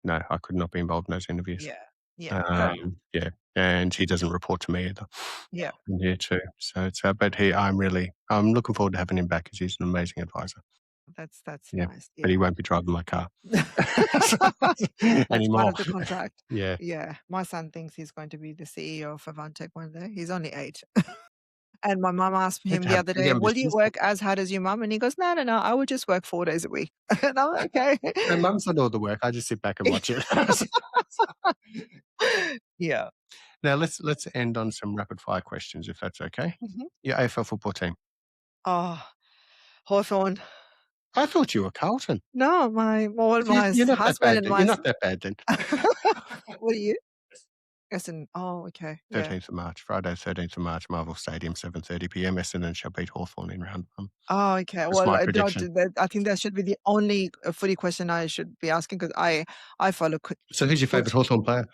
no, I could not be involved in those interviews. yeah, yeah. Fair enough. Yeah, and he doesn't report to me either. Yeah, I'm here too. So but I'm looking forward to having him back because he's an amazing advisor. that's Yeah, nice. but he Yeah. won't be driving my car That's part anymore. of the contract. Yeah. Yeah. My son thinks he's going to be the CEO of Avant Tech one day. He's only 8. And my mom asked him the Have other big day, "Will you ambitions. work as hard as your mum?" And he goes, "No, no, no, I would just work 4 days a week." And I'm like, "Okay." My mum's done all the work. I just sit back and watch it. Yeah. Now let's end on some rapid fire questions, if that's okay. Mhm. Your AFL football team. Oh, Hawthorn. I thought you were Carlton. No, my You're not that husband bad. and You're my not that bad then. what are you? Essendon. Oh, okay. Yeah. 13th of March, Friday, 13th of March, Marvel Stadium, 7:30 p.m. Essendon shall beat Hawthorn in round one. Oh, okay. That's Well, my no, prediction. I think that should be the only footy question I should be asking because I follow So who's your favourite Hawthorn player?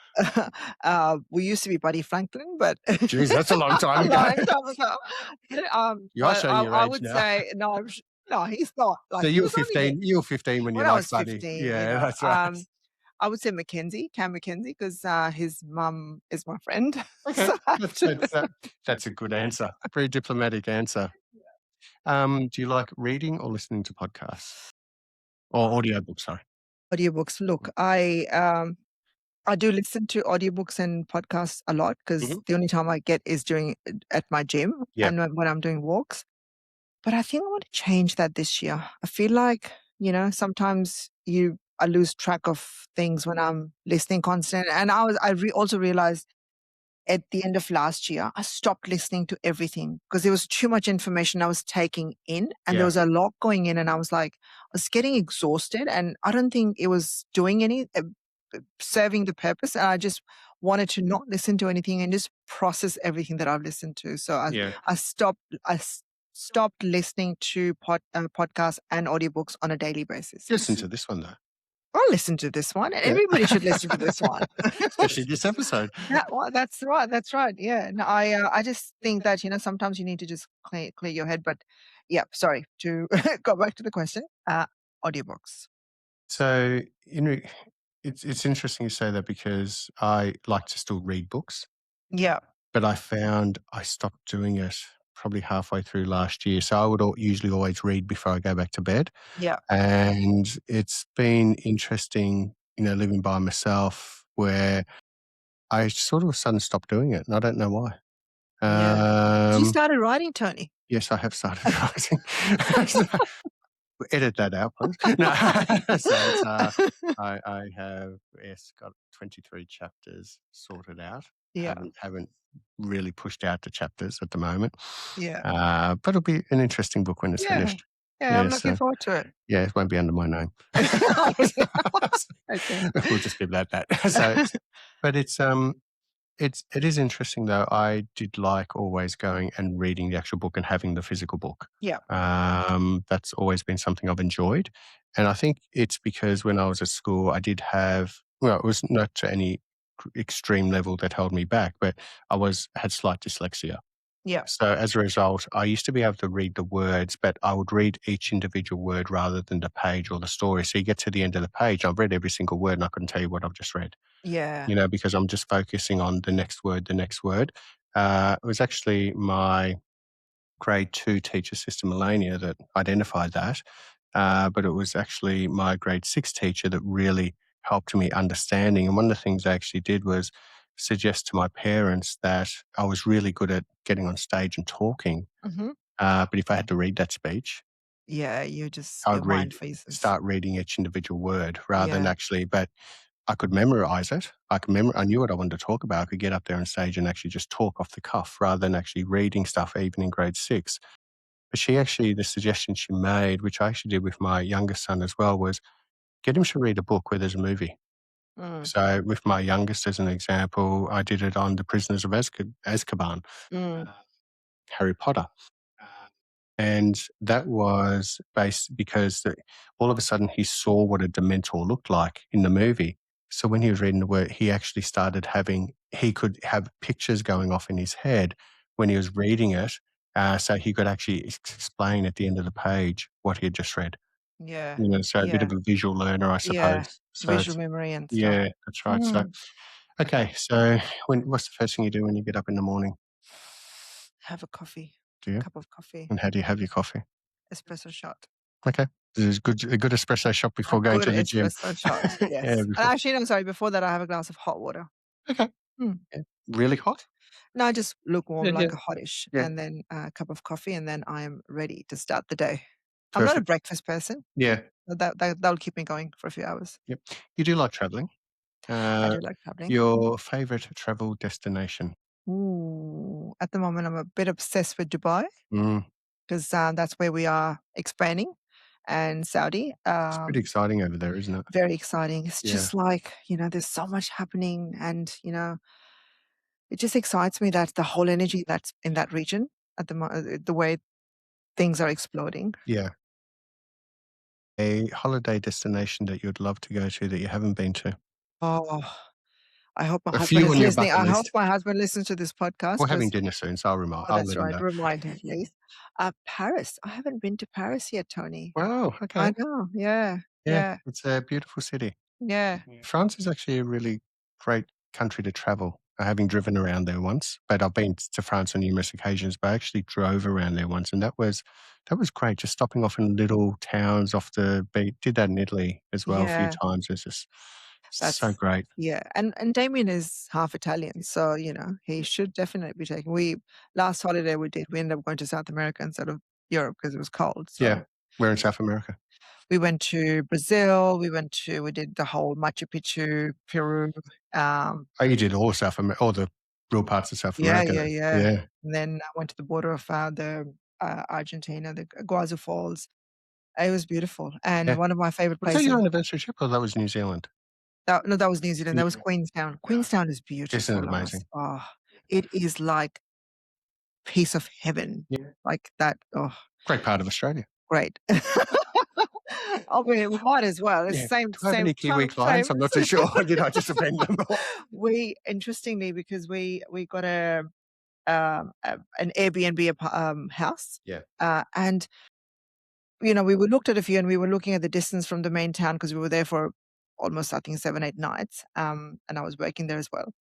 we used to be Buddy Franklin, but Jeez, that's a long a time ago. long time ago. You are But showing your I age would now. say no, no, he's not. So Like he was only you were 15 when you when I liked was Buddy. 15, Yeah, that's right. I would say Mackenzie, Cam Mackenzie, because his mum is my friend. Okay, So I have to. that's a good answer. Very diplomatic answer. Do you like reading or listening to podcasts or audiobooks? Sorry. Audiobooks. Look, I do listen to audiobooks and podcasts a lot because Hmm. the only time I get is during at my gym Yep. and when I'm doing walks. But I think I want to change that this year. I feel like, sometimes I lose track of things when I'm listening constant. And also realized at the end of last year, I stopped listening to everything because there was too much information I was taking in and there Yeah. was a lot going in. And I was getting exhausted and I don't think it was doing serving the purpose. And I just wanted to not listen to anything and just process everything that I've listened to. So Yeah. I stopped listening to podcasts and audiobooks on a daily basis. Listen to this one though. I'll listen to this one, and Yeah. everybody should listen to this one. Especially this episode. That's right. That's right. Yeah. No, I just think that sometimes you need to just clear your head. But yeah, sorry to go back to the question. Audiobooks. So it's interesting you say that because I like to still read books, Yeah. but I found I stopped doing it probably halfway through last year. So I would usually always read before I go back to bed. Yeah. And it's been interesting, living by myself where I sort of a sudden stopped doing it and I don't know why. Yeah. You Um, started writing, Tony. yes, I have started writing. Edit that out, please. No, so it's, I have got 23 chapters sorted out. Yeah. Haven't really pushed out the chapters at the moment. Yeah. But it'll be an interesting book when it's Yeah. finished. Yeah, I'm Yeah, looking so forward to it. yeah, it won't be under my name. Okay. We'll just leave it at that. So, but it is interesting though. I did like always going and reading the actual book and having the physical book. Yeah. That's always been something I've enjoyed, and I think it's because when I was at school, I did have, well, it was not to any extreme level that held me back, but had slight dyslexia. Yeah. So as a result, I used to be able to read the words, but I would read each individual word rather than the page or the story. So you get to the end of the page, I've read every single word and I couldn't tell you what I've just read, Yeah. because I'm just focusing on the next word, the next word. It was actually my grade 2 teacher, Sister Melania, that identified that. But it was actually my grade 6 teacher that really helped me understanding. And one of the things I actually did was suggest to my parents that I was really good at getting on stage and talking. Hmm. But if I had to read that speech, Yeah, you just I your would mind freezes. start reading each individual word rather than Yeah. actually, but I could memorize it. I knew what I wanted to talk about. I could get up there on stage and actually just talk off the cuff rather than actually reading stuff even in grade 6. But the suggestion she made, which I actually did with my youngest son as well, was get him to read a book where there's a movie. Mm. So with my youngest as an example, I did it on The Prisoners of Azkaban, Mm. Harry Potter. And that was based because all of a sudden he saw what a Dementor looked like in the movie. So when he was reading the word, he could have pictures going off in his head when he was reading it. So he could actually explain at the end of the page what he had just read. Yeah. So a bit Yeah. of a visual learner, I Yeah. suppose. So Visual it's, memory and stuff. yeah, that's right. So, Mm. okay. So what's the first thing you do when you get up in the morning? Have a coffee, Do you? cup of coffee, And how do you have your coffee? espresso shot. Okay. This is a good espresso shot A before going good to the gym. espresso shot, Yeah, yes. before. Actually, no, sorry, before that, I have a glass of hot water. Okay. Mm. Yeah. Really hot? No, just lukewarm, Yeah, yeah, like a hottish, yeah. and then a cup of coffee, and then I am ready to start the day. I'm not a Perfect. breakfast person, Yeah. but that'll keep me going for a few hours. Yep. You do like traveling. I Uh, do like traveling. your favorite travel destination? Ooh, at the moment, I'm a bit obsessed with Dubai Mm, because that's where we are expanding, and Saudi. it's pretty exciting over there, isn't it? Very exciting. It's Yeah. just like, there's so much happening, and, it just excites me that the whole energy that's in that region the way things are exploding. Yeah. A holiday destination that you'd love to go to that you haven't been to? Oh, I hope my A husband few is on your listening. bucket I hope list. my husband listens to this podcast We're having because dinner soon, so oh, I'll that's let him right. know. Remind him, please. Paris. I haven't been to Paris yet, Tony. Wow, I okay. know. Yeah. Yeah, Yeah. it's a beautiful city. Yeah. Yeah. France is actually a really great country to travel. Having driven around there once, but I've been to France on numerous occasions. But I actually drove around there once, and that was great. Just stopping off in little towns off the beach. Did that in Italy as well a few Yeah. times. It's just so That's great. yeah. And Damien is half Italian, so he should definitely be taken. Last holiday we ended up going to South America instead of Europe because it was cold. Yeah, So we're in South America. we went to Brazil, we did the whole Machu Picchu, Peru. Um, Oh, you did all all the real parts of South yeah, America yeah, then. yeah. Yeah, And then I went to the border of the Argentina, the Iguazu Falls. It was beautiful. And yeah. one of my favorite Was that your places. anniversary trip or that was New Zealand? No, that was New Zealand. That was Yeah. Queenstown. Queenstown is Isn't it beautiful. amazing? It is like piece of heaven. Yeah. Like that. Oh, Great part of Australia. great. I mean, we might as well. It's Yeah. same, Do I have any kind Kiwi of clients? I'm famous. not too sure. Did I just offend them? We interestingly because we got an Airbnb house, Yeah. and we were looked at a few, and we were looking at the distance from the main town because we were there for almost I think 7 8 nights, and I was working there as well.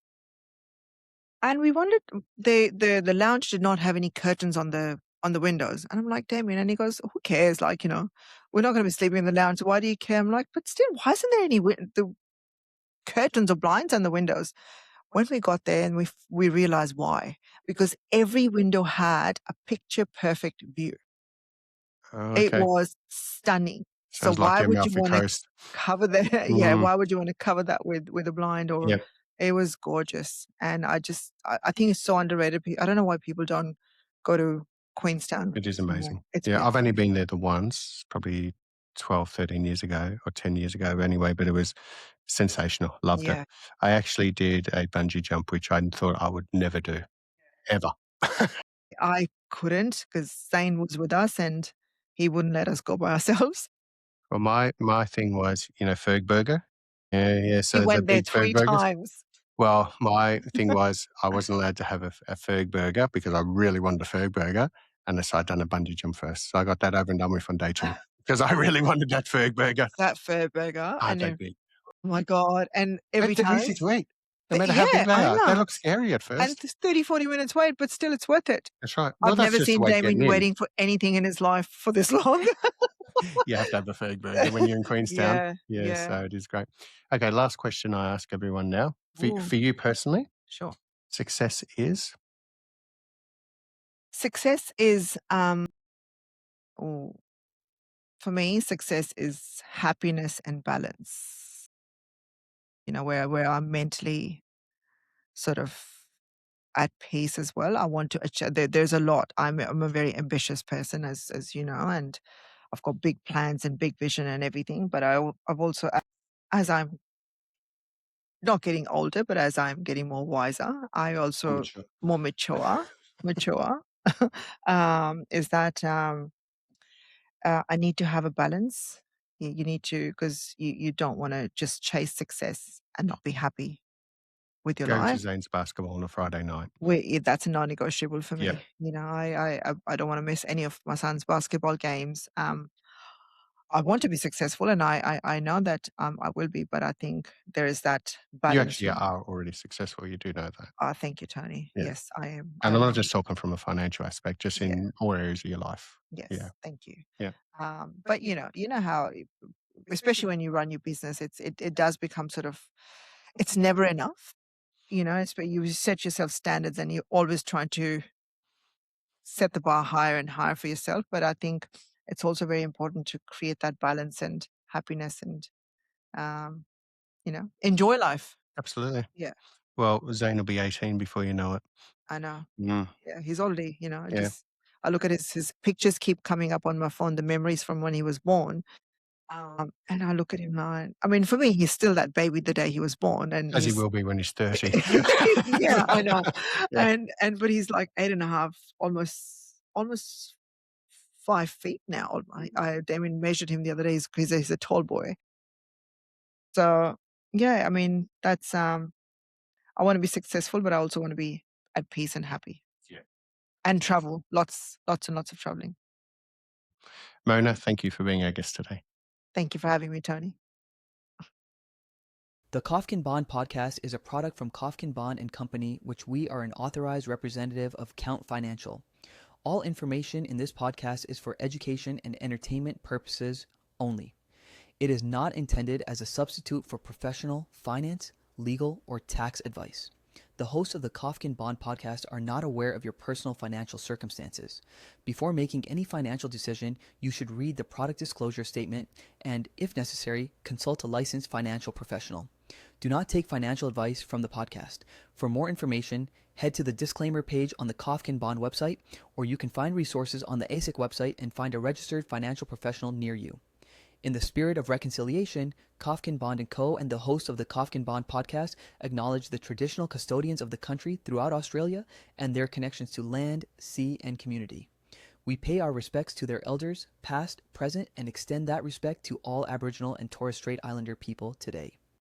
And we wondered, the lounge did not have any curtains on the windows. And I'm like, Damien, and he goes, who cares? Like, we're not going to be sleeping in the lounge. So why do you care? I'm like, but still, why isn't there any the curtains or blinds on the windows? When we got there and we realized why, because every window had a picture perfect view. Oh, It okay. was stunning. So Sounds like why the would you Amalfi want to Coast. cover the yeah, Mm, why would you want to cover that with a blind or yep. it was gorgeous. And I think it's so underrated. I don't know why people don't go to Queenstown. It is amazing. It's Yeah, I've beautiful. only been there the once, probably 12, 13 years ago or 10 years ago anyway, but it was sensational. Loved it. Yeah. I actually did a bungee jump, which I thought I would never do, ever. I couldn't because Zane was with us and he wouldn't let us go by ourselves. Well, my thing was, Ferg Burger. Yeah, He so the went there big Ferg 3 burgers. times. Well, my thing was I wasn't allowed to have a Ferg burger because I really wanted a Ferg burger, and so I'd done a bungee jump first. So I got that over and done with on day 2 because I really wanted that Ferg burger. That fur burger Ah, and they're then big. oh my god, and But every they're time easy to eat, no but matter how big yeah, they I are. They know, look scary at and first. it's 30, 40 minutes wait, but still it's worth it. That's right. Well, I've that's never just the seen way getting Damien in. waiting for anything in his life for this long. You have to have a Ferg burger when you're in Queenstown. Yeah, Yeah, yeah. so it is great. Okay, last question I ask everyone now. Ooh, For you personally, sure. success is? Success is, ooh, for me, success is happiness and balance, where I'm mentally sort of at peace as well. I want to achieve. There's a lot. I'm a very ambitious person, as you know, and I've got big plans and big vision and everything. But I've also, as I'm not getting older, but as I'm getting more wiser, I I'm also mature. more mature. Is that I need to have a balance. You need to because you don't want to just chase success and not be happy with your Going to life. Zane's basketball on a Friday night. That's a non-negotiable for Yep. me. I don't want to miss any of my son's basketball games. I want to be successful, and I know that I will be, but I think there is that You balance actually for me. are already successful. You do know that. Thank you, Tony. Yeah. Yes, I am. And I'm not just talking from a financial aspect, just Yeah. in all areas of your life. Yeah. Yes, thank you. Yeah. But you know how, especially when you run your business, it does become sort of, it's never enough. It's but you set yourself standards, and you're always trying to set the bar higher and higher for yourself. But I think it's also very important to create that balance and happiness and, um, enjoy life. Absolutely. Yeah, Well, Zane will be 18 before you know it. I know. Mm, Yeah, he's already, yeah. I look at his pictures keep coming up on my phone, the memories from when he was born. And I look at him now, and I mean, for me, he's still that baby the day he was born, and As he he's will be when he's 30. yeah, I know. Yeah. And but he's like 8.5, almost 5 feet now. Damien measured him the other day. He's a tall boy. So yeah, I mean, that's I want to be successful, but I also want to be at peace and happy Yeah. and travel lots and lots of traveling. Mona, thank you for being our guest today. Thank you for having me, Tony. The Kofkin Bond podcast is a product from Kofkin Bond and Company, which we are an authorized representative of Count Financial. All information in this podcast is for education and entertainment purposes only. It is not intended as a substitute for professional, finance, legal, or tax advice. The hosts of the Kofkin Bond podcast are not aware of your personal financial circumstances. Before making any financial decision, you should read the product disclosure statement and, if necessary, consult a licensed financial professional. Do not take financial advice from the podcast. For more information, head to the disclaimer page on the Kofkin Bond website, or you can find resources on the ASIC website and find a registered financial professional near you. In the spirit of reconciliation, Kofkin Bond & Co. and the hosts of the Kofkin Bond podcast acknowledge the traditional custodians of the country throughout Australia and their connections to land, sea, and community. We pay our respects to their elders, past, present, and extend that respect to all Aboriginal and Torres Strait Islander people today.